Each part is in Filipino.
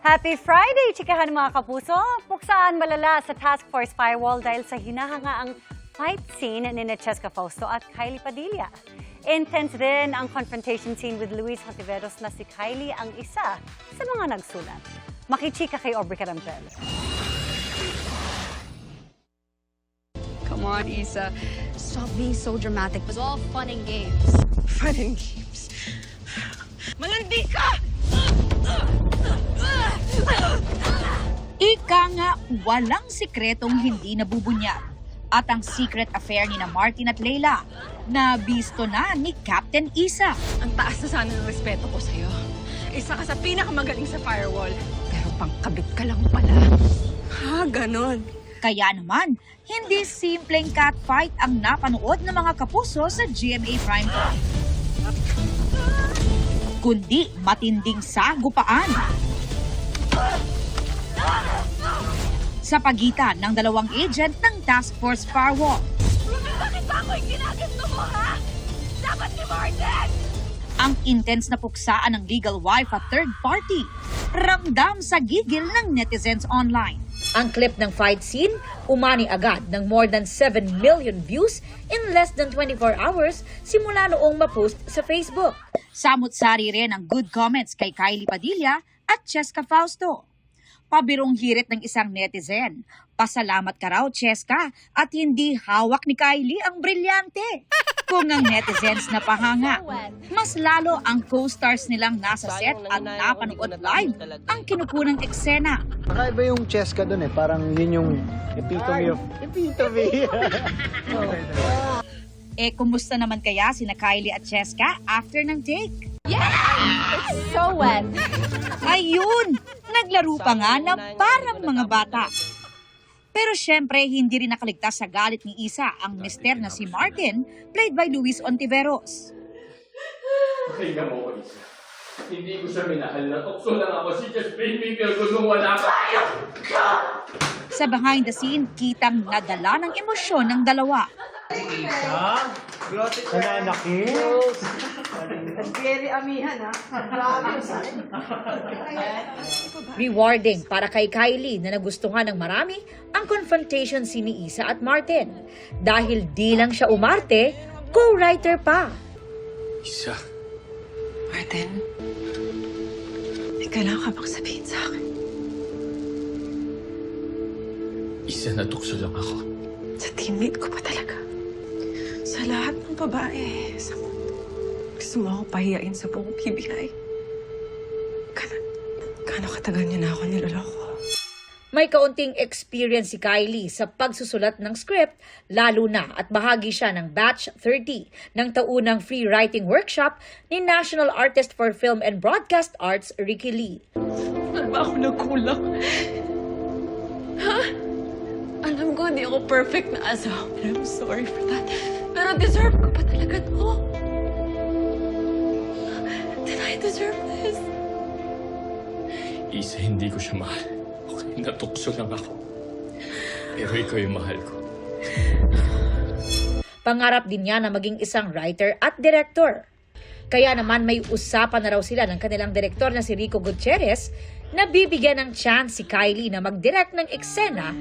Happy Friday, chikahan mga kapuso! Puksaan malala sa Task Force Firewall dahil sa hinahangaang fight scene ni Cheska Fausto at Kylie Padilla. Intense din ang confrontation scene with Luis Hontiveros na si Kylie ang isa sa mga nagsulat. Makichika kay Aubrey Carampel. Come on, Isa. Stop being so dramatic. It was all fun and games. Fun and games. Malandi ka! Ika nga, walang sikretong hindi nabubunyag. At ang secret affair ni na Martin at Leila, na bisto na ni Captain Isa. Ang taas na sana ng respeto ko sa'yo. Isa ka sa pinakamagaling sa firewall. Pero pangkabit ka lang pala. Ha, ganon. Kaya naman, hindi simpleng catfight ang napanood ng mga kapuso sa GMA Primetime. Kundi matinding sagupaan. Sa pagitan ng dalawang agent ng Task Force Firewall. Bakit ba ako yung ginaganto mo, ha? Dapat si Martin! Ang intense na puksaan ng legal wife at third party. Ramdam sa gigil ng netizens online. Ang clip ng fight scene, umani agad ng more than 7 million views in less than 24 hours simula noong ma-post sa Facebook. Samut-sari rin ang good comments kay Kylie Padilla at Cheska Fausto. Pabirong hirit ng isang netizen. Pasalamat ka raw, Cheska, at hindi hawak ni Kylie ang brilyante. Kung ang netizens na pahanga, mas lalo ang co-stars nilang nasa set at napanood live ang kinukunang eksena. Kakaiba yung Cheska doon eh, parang yun yung epitome of... Epitome! Kumusta naman kaya sina Kylie at Cheska after ng take? It's so wet. Ayun! Naglaro pa nga na parang mga bata. Pero syempre, hindi rin nakaligtas sa galit ni Isa ang mister na si Martin, played by Luis Hontiveros. Pakinggan mo ko, Isa. Hindi ko siya minahal na tukso lang ako. She just made me feel good nung wala ka. Sa behind the scene, kitang nadala ng emosyon ng dalawa. Nananakit? Rewarding para kay Kylie na nagustuhan ng marami ang confrontation si ni Isa at Martin. Dahil di lang siya umarte, co-writer pa. Isa, Martin, may kailangan ka bang sabihin sa akin? Isa na tukso lang ako. Sa teammate ko pa talaga. Sa lahat ng babae sa mundo. Gusto mo ako pahiyain sa buong PBI. Gano'ng katagal niya na ako niloloko? May kaunting experience si Kylie sa pagsusulat ng script, lalo na at bahagi siya ng Batch 30 ng taunang free writing workshop ni National Artist for Film and Broadcast Arts, Ricky Lee. Saan ba ako nagkulang? Ha? Alam ko, hindi ako perfect na asawa. I'm sorry for that. Pero deserve ko pa talaga to. Did I deserve this? Isa, hindi ko siya mahal. Okay, natukso lang ako. Pero ikaw yung mahal ko. Pangarap din niya na maging isang writer at director. Kaya naman may usapan na raw sila ng kanilang direktor na si Rico Gutierrez na bibigyan ng chance si Kylie na mag-direct ng eksena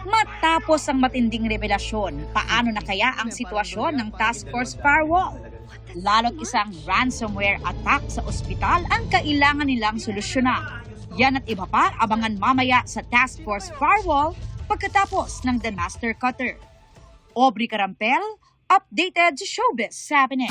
matapos ang matinding revelasyon. Paano na kaya ang sitwasyon ng Task Force Firewall? Lalo't isang ransomware attack sa ospital ang kailangan nilang solusyonan. Yan at iba pa abangan mamaya sa Task Force Firewall pagkatapos ng The Master Cutter. Aubrey Carampel, updated sa Showbiz 7.